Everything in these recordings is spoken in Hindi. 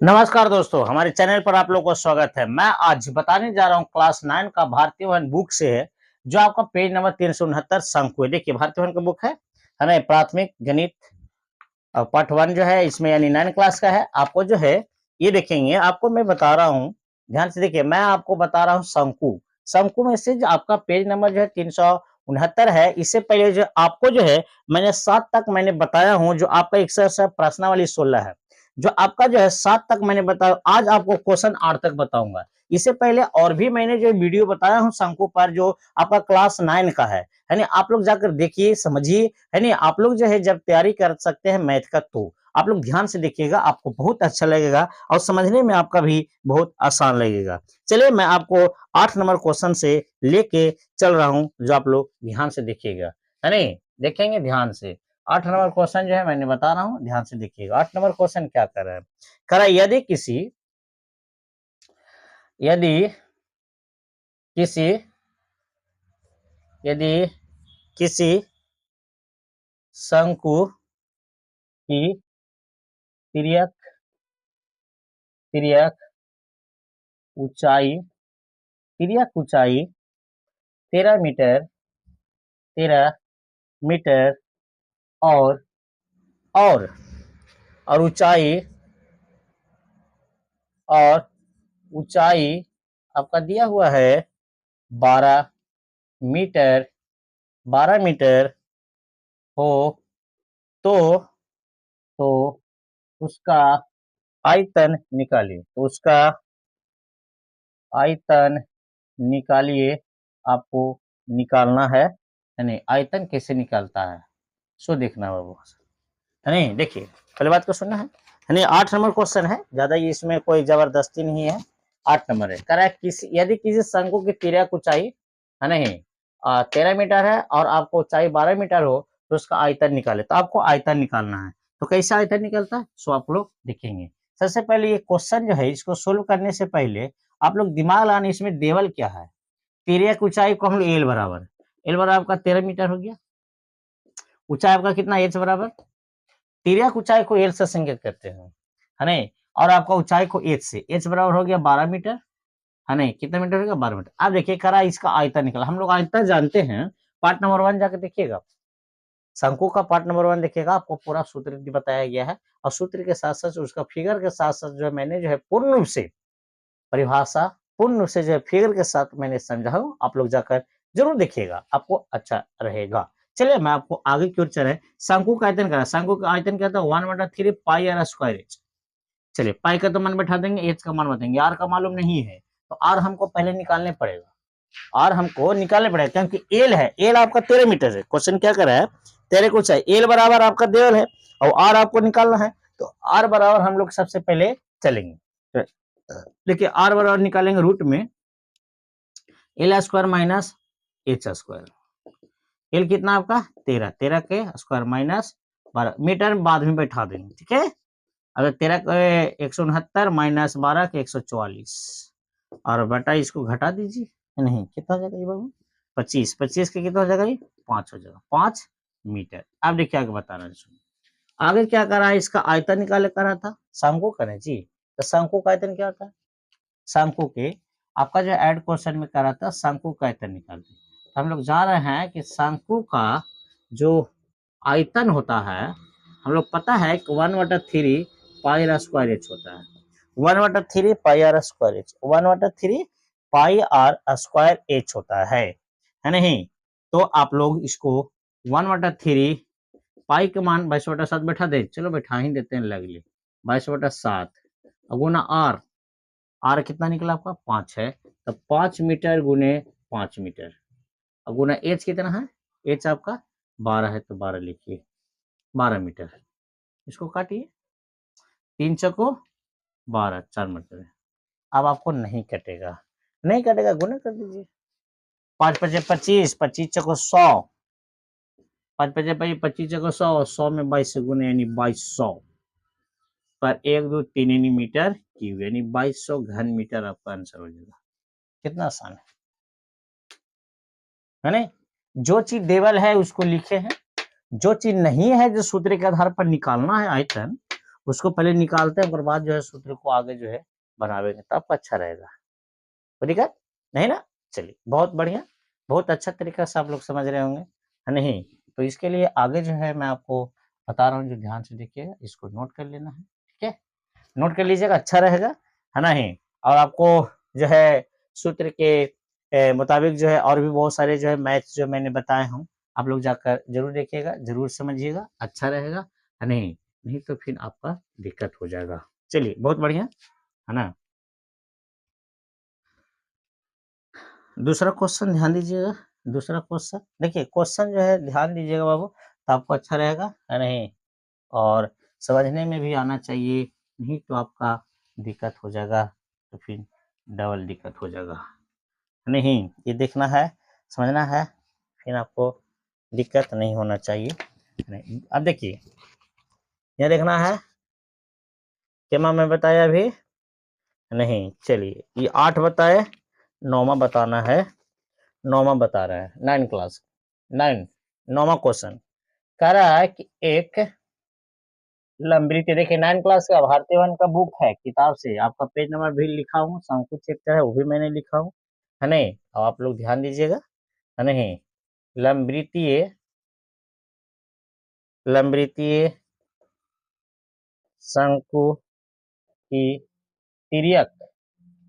नमस्कार दोस्तों, हमारे चैनल पर आप लोगों का स्वागत है। मैं आज बताने जा रहा हूँ क्लास 9 का भारतीय वन बुक से है, जो आपका पेज नंबर 369 शंकु है। देखिए भारतीय वन का बुक है ना, प्राथमिक गणित पार्ट 1 जो है इसमें यानी 9 क्लास का है। आपको जो है ये देखेंगे, आपको मैं बता रहा हूँ, ध्यान से देखिए, मैं आपको बता रहा हूँ शंकु। शंकु में से जो आपका पेज नंबर जो है 369 है, इससे पहले जो आपको जो है मैंने 7 तक मैंने बताया हूँ, जो आपका एक्सरसाइज प्रश्नावली 16 है। जो आपका जो है 7 तक मैंने बताया, आज आपको क्वेश्चन 8 तक बताऊंगा। इससे पहले और भी मैंने जो वीडियो बताया हूँ शंकु पर, जो आपका क्लास 9 का है नहीं, आप लोग जाकर देखिए, समझिए, है नहीं। आप लोग जो है जब तैयारी कर सकते हैं मैथ का, तो आप लोग ध्यान से देखिएगा, आपको बहुत अच्छा लगेगा और समझने में आपका भी बहुत आसान लगेगा। चलिए मैं आपको 8 नंबर क्वेश्चन से लेके चल रहा हूँ, जो आप लोग ध्यान से देखिएगा, है नहीं, देखेंगे ध्यान से। 8 नंबर क्वेश्चन जो है मैंने बता रहा हूँ, ध्यान से देखिएगा। 8 नंबर क्वेश्चन क्या कर रहा है, कह रहा है यदि किसी यदि किसी शंकु की तिर्यक तिर्यक ऊंचाई तिर्यक ऊंचाई 13 मीटर 13 मीटर और और और और ऊंचाई आपका दिया हुआ है 12 मीटर 12 मीटर हो, तो तो उसका आयतन निकालिए। तो उसका आयतन निकालिए, आपको निकालना है नहीं। आयतन कैसे निकालता है सो देखना बाबू, है नहीं। देखिए पहले बात को सुनना है नहीं। 8 नंबर क्वेश्चन है, ज्यादा ये इसमें कोई जबरदस्ती नहीं है। 8 नंबर है, कह रहा है यदि किसी शंकु की तिर्यक ऊंचाई है नहीं 13 मीटर है और आपको ऊंचाई 12 मीटर हो, तो उसका आयतन निकाले। तो आपको आयतन निकालना है, तो कैसे आयतन निकलता है सो आप लोग देखेंगे। सबसे पहले ये क्वेश्चन जो है, इसको सोल्व करने से पहले आप लोग दिमाग लगाने, इसमें देवल क्या है। तिर्यक ऊंचाई को हम लोग एल बराबर आपका 13 मीटर हो गया। ऊंचाई आपका कितना, एच बराबर, तिर्यक ऊंचाई को एल से संकेत करते हैं, है नहीं। और आपका ऊंचाई को एच से, एच बराबर हो गया 12 मीटर, है नहीं। कितना मीटर हो गया, 12 मीटर। अब देखिए करा इसका आयतन निकला, हम लोग आयतन जानते हैं। पार्ट नंबर 1 जाकर देखिएगा, शंकु का पार्ट नंबर 1 देखिएगा, आपको पूरा सूत्र बताया गया है। और सूत्र के साथ साथ उसका फिगर के साथ साथ जो है मैंने जो है पूर्ण रूप से परिभाषा, पूर्ण रूप से जो है फिगर के साथ मैंने समझा हूँ। आप लोग जाकर जरूर देखिएगा, आपको अच्छा रहेगा। चलिए मैं आपको आगे की ओर चले। शंकु का आयतन करा, शंकु का आयतन क्या था, 1/3 पाई आर स्क्वायर एच। चलिए पाई का तो मान बैठा देंगे, एच का मान बताएंगे। आर का मालूम नहीं है, तो आर हमको पहले निकालने पड़ेगा। आर हमको निकालने पड़ेगा, क्योंकि एल है, एल आपका 13 मीटर है। क्वेश्चन क्या कर रहा है, 13 को चाहिए, एल बराबर आपका देवल है और आर आपको निकालना है। तो आर बराबर हम लोग सबसे पहले चलेंगे। देखिए आर बराबर निकालेंगे रूट में L square minus H square. L कितना आपका 13, 13 के स्क्वायर माइनस 12 मीटर बाद में बैठा देंगे, ठीक है। अगर 13 के 169 माइनस 12 के 144 और बेटा इसको घटा दीजिए, नहीं कितना हो जाएगा ये बाबू, 25, 25 के कितना हो जाएगा, ये 5 हो जाएगा, 5 मीटर। अब देखिए आगे बता रहा है, आगे क्या करा है, इसका आयतन निकाले करा था, शंकु करें जी। तो शंकु का आयतन क्या होता है, शंकु के आपका जो ऐड क्वेश्चन में करा था, शंकु का आयतन निकालते। तो हम लोग जान रहे हैं कि शंकु का जो आयतन होता है, हम लोग पता है कि 1/3 पाई आर स्क्वायर एच होता है। 1/3 pi r square H, 1/3 pi r square H होता है नहीं। तो आप लोग इसको 1/3 पाई के मान 22/7 बैठा दे, चलो बैठा ही देते हैं लगले, 22/7 गुना आर, आर कितना निकला आपका 5 है, तो 5 मीटर गुने 5 मीटर। और गुना एच कितना है, एच आपका 12 है, तो 12 लिखिए, 12 मीटर। इसको काटिए, 3 चको 12, 4 मीटर। अब आपको नहीं कटेगा, नहीं कटेगा, गुना कर दीजिए। 5 पचे 25, 25 चको 100, 5 पचे 25 चको 100, 100 में 22 से गुने यानी 2200 पर 1 2 3 यानी मीटर क्यूब, यानी 2200 घन मीटर आपका आंसर हो जाएगा। कितना आसान है नहीं। जो चीज देवल है उसको लिखे हैं, जो चीज नहीं है, जो सूत्र के आधार पर निकालना है आयतन, उसको पहले निकालते हैं और बाद जो है सूत्र को आगे जो है बनावेंगे, तब अच्छा रहेगा। कोई दिक्कत नहीं ना? चलिए बहुत बढ़िया, बहुत अच्छा तरीका से आप लोग समझ रहे होंगे, है नहीं? तो इसके लिए आगे जो है मैं आपको बता रहा हूँ, जो ध्यान से देखिएगा, इसको नोट कर लेना है, ठीक है? नोट कर लीजिएगा, अच्छा रहेगा, है नहीं? और आपको जो है सूत्र के मुताबिक जो है और भी बहुत सारे जो है मैथ्स जो मैंने बताए हूँ, आप लोग जाकर ज़रूर देखिएगा, ज़रूर समझिएगा, अच्छा रहेगा, है नहीं? नहीं तो फिर आपका दिक्कत हो जाएगा। चलिए बहुत बढ़िया, है ना? दूसरा क्वेश्चन ध्यान दीजिएगा, दूसरा क्वेश्चन देखिए, क्वेश्चन जो है ध्यान दीजिएगा बाबू, तो आपको अच्छा रहेगा, है नहीं? और समझने में भी आना चाहिए, नहीं तो आपका दिक्कत हो जाएगा, तो फिर डबल दिक्कत हो जाएगा, नहीं? ये देखना है, समझना है, फिर आपको दिक्कत नहीं होना चाहिए, नहीं। अब देखिए, यह देखना है, क्या मैं बताया अभी नहीं? चलिए, ये 8 बताए, 9वां बताना है, 9वां बता रहा है, 9 क्लास 9, 9वां क्वेश्चन कह रहा है कि एक लंबी, देखिए 9 क्लास का भारतीय वन का बुक है, किताब से आपका पेज नंबर भी लिखा हूँ, संकुल चैप्टर है वो भी मैंने लिखा हूँ, है नहीं? अब आप लोग ध्यान दीजिएगा, है नहीं? लंबवृत्तीय लंबवृत्तीय शंकु की तिर्यक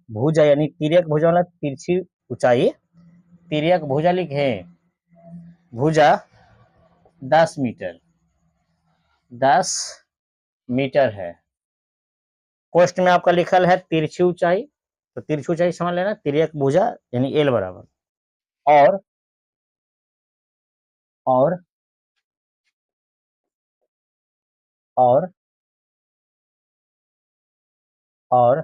भुजा, यानी तिर्यक भुजा वाला तिरछी ऊंचाई, तिर्यक भुजा लिखे, भुजा 10 मीटर, 10 मीटर है। कोष्ट में आपका लिखल है तिरछी ऊंचाई, तो तिरछी ऊंचाई समझ लेना, तिर्यक भुजा यानी एल बराबर, और और और और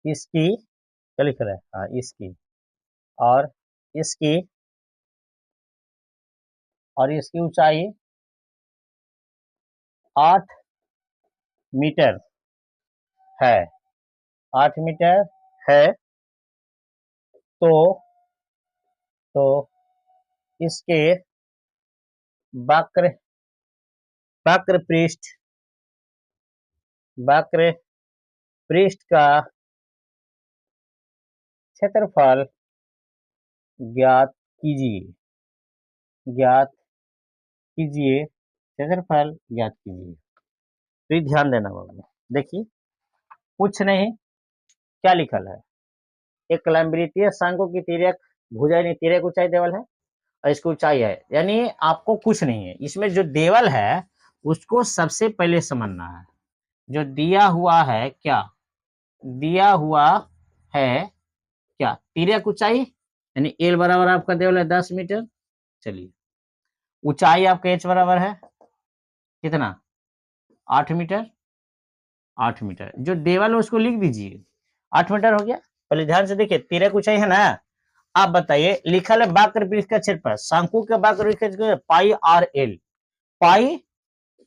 इसकी क्या लिख रहा है, हाँ इसकी, और इसकी और इसकी ऊंचाई 8 मीटर है, 8 मीटर है, तो तो इसके वक्र वक्र पृष्ठ वक्र पृष्ठ का क्षेत्रफल ज्ञात कीजिए, ज्ञात कीजिए, क्षेत्रफल ज्ञात कीजिए। तो ये ध्यान देना बाबू, देखिए कुछ नहीं, क्या लिखल है, एक लंबवृत्तीय शंकु की तिर्यक भुजा यानी तिर्यक ऊंचाई देवल है, और इसकी ऊंचाई है, यानी आपको कुछ नहीं है, इसमें जो देवल है उसको सबसे पहले समझना है। जो दिया हुआ है, क्या दिया हुआ है, क्या तिर्यक ऊंचाई, यानी एल बराबर आपका देवल है 10 मीटर। चलिए, ऊंचाई आपका एच बराबर है कितना, 8 मीटर, 8 मीटर, जो देवल है उसको लिख दीजिए, 8 मीटर हो गया। पहले ध्यान से देखिए, तिर्यक ऊंचाई है ना, आप बताइए, लिखल है वक्र पृष्ठ का क्षेत्रफल, शंकु के वक्र पृष्ठ का क्षेत्रफल पाई आर एल, पाई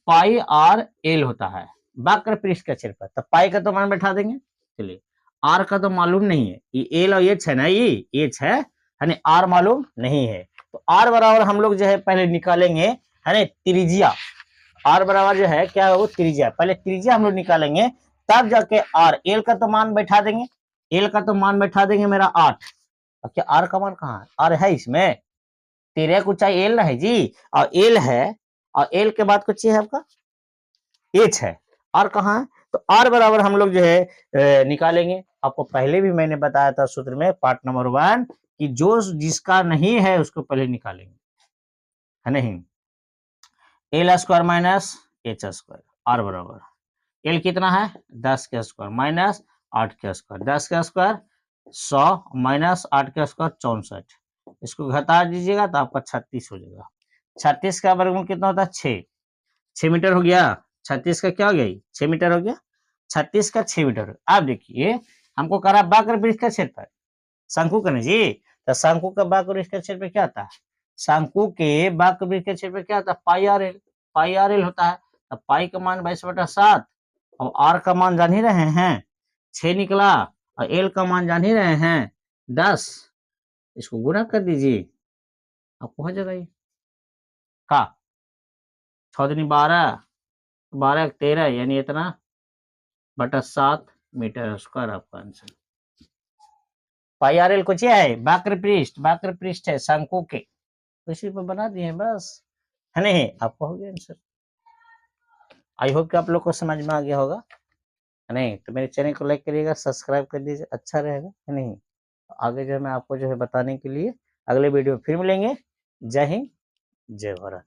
पाई आर एल होता है वक्र पृष्ठ का क्षेत्रफल, तो पाई का तो मान बैठा देंगे। चलिए, आर का तो मालूम नहीं है, ये एल और एच है ना, ये एच है, यानी आर मालूम नहीं है, तो आर बराबर हम लोग जो है पहले निकालेंगे, है ना, त्रिज्या, आर बराबर जो है क्या है वो त्रिज्या, पहले त्रिज्या हम लोग निकालेंगे, तब जाके आर, एल का तो मान बैठा देंगे, एल का तो मान बैठा देंगे मेरा 8, अब क्या आर का मान कहाँ है, आर है इसमें, तिर्यक ऊंचाई एल है जी, और एल है, और एल के बाद कुछ है आपका एच है, आर कहाँ है, तो आर बराबर हम लोग जो है निकालेंगे, आपको पहले भी मैंने बताया था सूत्र में पार्ट नंबर 1 कि जो जिसका नहीं है उसको पहले निकालेंगे, है नहीं? L square minus H square, R बराबर एल कितना है 10 के स्क्वायर माइनस 8 के स्क्वायर, 10 के स्क्वायर 100 माइनस 8 के स्क्वायर 64, इसको घटा दीजिएगा तो आपका 36 हो जाएगा। 36 का वर्गमूल कितना होता है 6 मीटर हो गया, 36 का क्या हो गया 6 मीटर हो गया, 36 का 6 मीटर हो गया। अब देखिए हमको कह रहा वक्र पृष्ठ का क्षेत्रफल, शंकु का नहीं जी, तो शंकु का वक्र पृष्ठ का क्षेत्रफल क्या होता है, शंकु के वक्र पृष्ठ का क्षेत्रफल क्या होता है पाई आर एल, पाई आर एल होता है, तो पाई का मान 22/7, और आर का मान जान ही रहे हैं 6 निकला, और एल का मान जान ही रहे हैं 10, इसको गुणा कर दीजिए, आपको हो जाएगा ये का 6 दूनी 12, 12 13 यानी इतना बटा 7 मीटर स्क्वायर आपका आंसर। पाई आर एल कुछ है, वक्र पृष्ठ है शंकु के, उसी पर बना दिए हैं बस, है नहीं, आपको हो गया आंसर। आई होप कि आप लोग को समझ में आ गया होगा, है नहीं। तो मेरे चैनल को लाइक करिएगा, सब्सक्राइब कर दीजिए, अच्छा रहेगा, है नहीं। आगे जो है मैं आपको जो है बताने के लिए अगले वीडियो फिर मिलेंगे। जय हिंद, जय भारत।